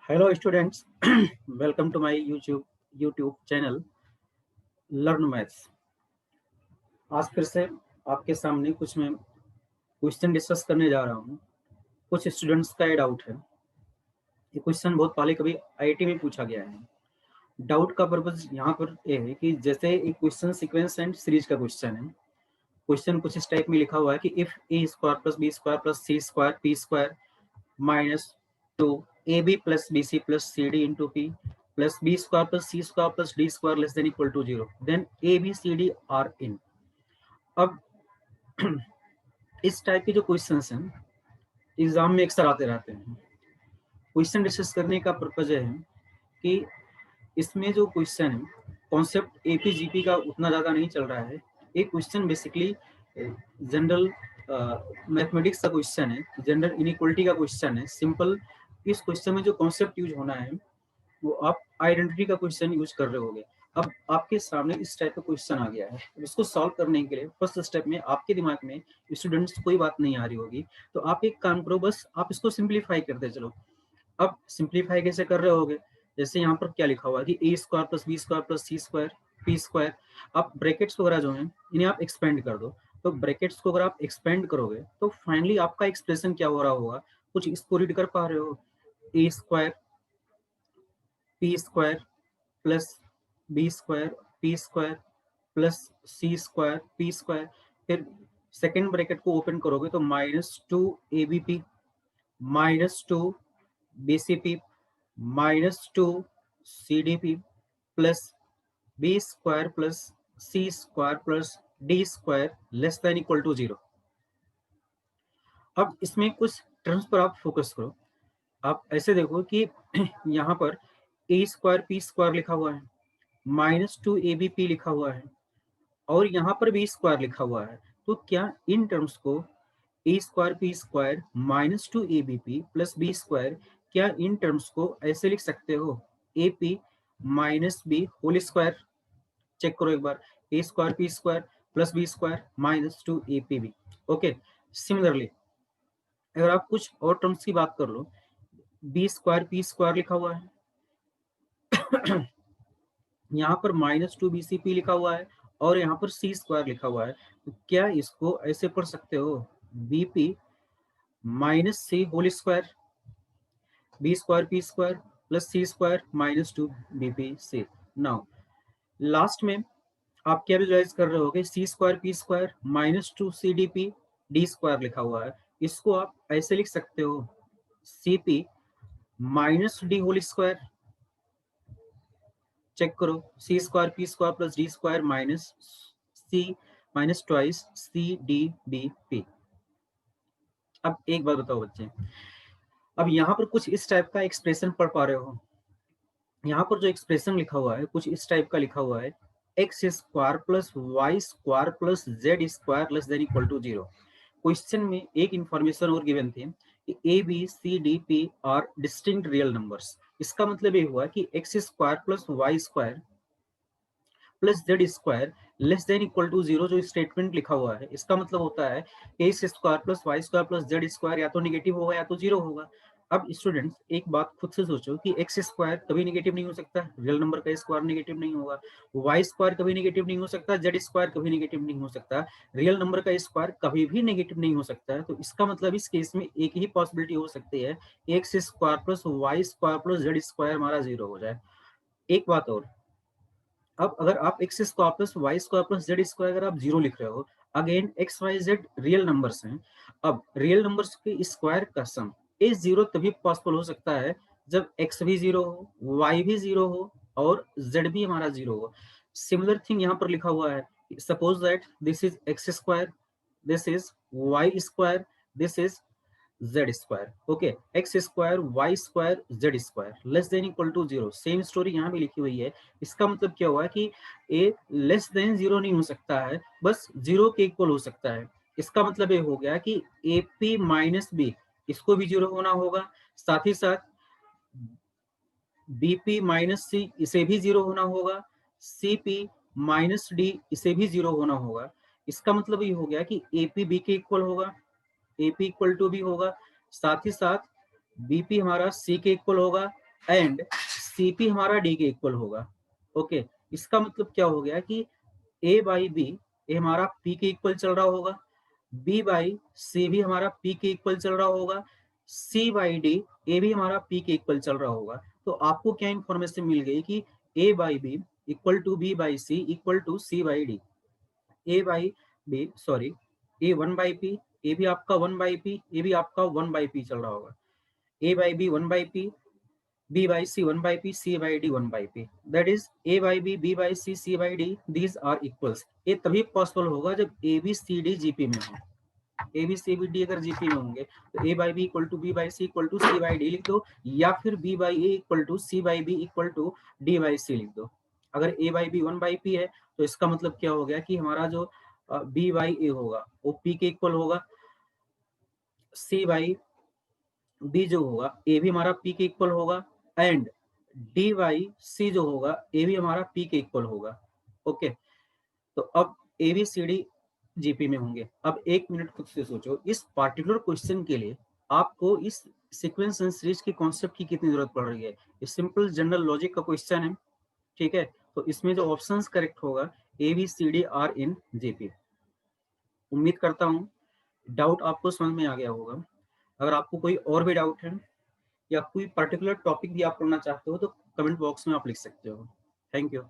Hello students, welcome to my YouTube channel learn maths. आज फिर से आपके सामने कुछ मैं क्वेश्चन डिस्कस करने जा रहा हूँ। कुछ स्टूडेंट्स का ये डाउट है। ये क्वेश्चन बहुत पहले कभी आईआईटी में पूछा गया है। डाउट का पर्पज यहाँ पर ये है कि जैसे एक क्वेश्चन सीक्वेंस एंड सीरीज का क्वेश्चन है। क्वेश्चन कुछ इस टाइप में लिखा हुआ है कि if A square plus B square plus C square P square minus two A B plus B C plus C D into P plus B square plus C square plus D square less than equal to 0, then A B C D are in. अब इस type के जो question हैं exam में अक्सर आते रहते हैं। क्वेश्चन डिस्कस करने का पर्पज है कि इसमें जो क्वेश्चन है कॉन्सेप्ट एपीजीपी का उतना ज़्यादा नहीं चल रहा है। एक क्वेश्चन बेसिकली जनरल मैथमेटिक्स का क्वेश्चन है, जनरल इनइक्वलिटी का क्वेश्चन है, सिंपल। इस क्वेश्चन में जो कॉन्सेप्ट यूज होना है वो आप आइडेंटिटी का क्वेश्चन यूज कर रहे होगे। अब आपके सामने इस टाइप का क्वेश्चन आ गया है, इसको सॉल्व करने के लिए फर्स्ट स्टेप में आपके दिमाग में स्टूडेंट्स कोई बात नहीं आ रही होगी, तो आप एक काम करो, बस आप इसको सिंप्लीफाई करते चलो। अब सिंप्लीफाई कैसे कर रहे होगे? जैसे यहाँ पर क्या लिखा हुआ है कि A square plus B square plus C square P square. आप ब्रैकेट्स वगैरह जो हैं इन्हें आप एक्सपेंड कर दो। तो ब्रैकेट्स को अगर आप एक्सपेंड करोगे तो फाइनली आपका एक्सप्रेशन क्या हो रहा होगा, कुछ इसको रीड कर पा रहे हो? A square P square plus B square P square plus C square P square. फिर सेकेंड ब्रैकेट को ओपन करोगे तो -2 A B P -2 B C P -2 C D P plus B square plus C square plus D square less than equal to 0। अब इसमें कुछ terms पर आप focus करो। आप ऐसे देखो कि यहाँ पर ए स्क्वायर पी स्क्वायर लिखा हुआ है, -2 ए बी पी लिखा हुआ है और यहाँ पर बी स्क्वायर लिखा हुआ है। तो क्या इन टर्म्स को A square P square -2 A B P plus B square, क्या इन टर्म्स को ऐसे लिख सकते हो? A P minus B whole square. Check करो एक बार, A square P square plus B square -2 A P B. Okay, similarly अगर आप कुछ और टर्म्स की बात कर लो, बी स्क्वायर पी स्क्वायर लिखा हुआ है यहाँ पर -2 बी सी पी लिखा हुआ है और यहाँ पर सी स्क्वायर लिखा हुआ है। तो क्या इसको ऐसे पढ़ सकते हो? B P minus C whole square, B square P square plus C square -2 B P C. Now last में आप क्या विजुलाइज कर रहे होगे? C square P square -2 C D P D square लिखा हुआ है। इसको आप ऐसे लिख सकते हो, C P minus D whole square. Check करो, C square P square plus D square minus C minus twice C D B P. अब एक बात बताओ बच्चे, अब यहाँ पर कुछ इस टाइप का एक्सप्रेशन पढ़ पा रहे हो? यहाँ पर जो एक्सप्रेशन लिखा हुआ है कुछ इस टाइप का लिखा हुआ है, X square plus Y square plus Z square less than equal to 0। Question में एक इंफॉर्मेशन और गिवन थी कि A B C D P are distinct real numbers. इसका मतलब ये हुआ कि X square plus Y square plus Z square less than equal to 0 जो स्टेटमेंट लिखा हुआ है, इसका मतलब होता है X square plus Y square plus Z square या तो निगेटिव होगा या तो 0 होगा। अब स्टूडेंट्स एक बात खुद से सोचो कि एक्स स्क्वायर कभी निगेटिव नहीं हो सकता, रियल नंबर का स्क्वायर निगेटिव नहीं होगा। वाई स्क्वायर कभी निगेटिव नहीं हो सकता, जेड स्क्वायर कभी निगेटिव नहीं हो सकता, रियल नंबर का स्क्वायर कभी भी निगेटिव नहीं हो सकता है। तो इसका मतलब इस केस में एक ही पॉसिबिलिटी हो सकती है, X square plus Y square plus Z square हमारा 0 हो जाए। एक बात और, अब अगर आप X square plus Y square plus Z square अगर आप 0 लिख रहे हो, again X Y Z real numbers हैं। अब रियल नंबर्स के स्क्वायर का सम इस 0 तभी पॉसिबल हो सकता है जब एक्स भी 0 हो, वाई भी 0 हो और जेड भी हमारा 0 हो। सिमिलर थिंग यहाँ पर लिखा हुआ है, suppose that this is X square, this is Y square, this is Z square. Okay, X square Y square Z square less than equal to 0। Same story यहाँ भी लिखी हुई है। इसका मतलब क्या हुआ कि ए लेस देन 0 नहीं हो सकता है, बस 0 के इक्वल हो सकता है। इसका मतलब ये हो गया कि ए पी माइनस बी, इसको भी 0 होना होगा, साथ ही साथ बी पी माइनस सी, इसे भी 0 होना होगा, सी पी माइनस डी, इसे भी 0 होना होगा। इसका मतलब ये हो गया कि ए पी बी के इक्वल होगा, A P equal to B होगा, साथ ही साथ बीपी हमारा सी के इक्वल होगा, एंड Cp हमारा D के इक्वल होगा। ओके, इसका मतलब क्या हो गया कि A बाई बी, ए हमारा P के इक्वल चल रहा होगा, B बाई सी भी हमारा P के इक्वल चल रहा होगा, C बाई D, ए भी हमारा P के इक्वल चल रहा होगा। तो आपको क्या इंफॉर्मेशन मिल गई कि A by B equal to B by C equal to C by D। A by B sorry, A one by P, A भी आपका वन बाई पी, ए भी आपका वन बाई पी चल रहा होगा, A by B one by P, b by c 1 by p, c by d 1 by p, that is a by b, b by c, c by d, these are equals। ये तभी possible होगा जब a b c d gp में हो। a b c b d अगर gp में होंगे तो a by b equal to b by c equal to c by d लिख दो, या फिर b by a equal to c by b equal to d by c लिख दो। अगर a by b 1 by p है तो इसका मतलब क्या हो गया कि हमारा जो b by a होगा वो p के इक्वल होगा, c by b जो होगा ए भी हमारा पी के इक्वल होगा, एंड डी वाई सी जो होगा ए भी हमारा पी के इक्वल होगा। ओके, तो अब A B C D GP में होंगे। अब एक मिनट खुद से सोचो, इस पार्टिकुलर क्वेश्चन के लिए आपको इस सीक्वेंस एंड सीरीज के कॉन्सेप्ट की कितनी जरूरत पड़ रही है। ये सिंपल जनरल लॉजिक का क्वेश्चन है, ठीक है। तो इसमें जो ऑप्शंस करेक्ट होगा A B C D are in GP. उम्मीद करता हूँ डाउट आपको समझ में आ गया होगा। अगर आपको कोई और भी डाउट है या कोई पर्टिकुलर टॉपिक भी आप पढ़ना चाहते हो तो कमेंट बॉक्स में आप लिख सकते हो। Thank you.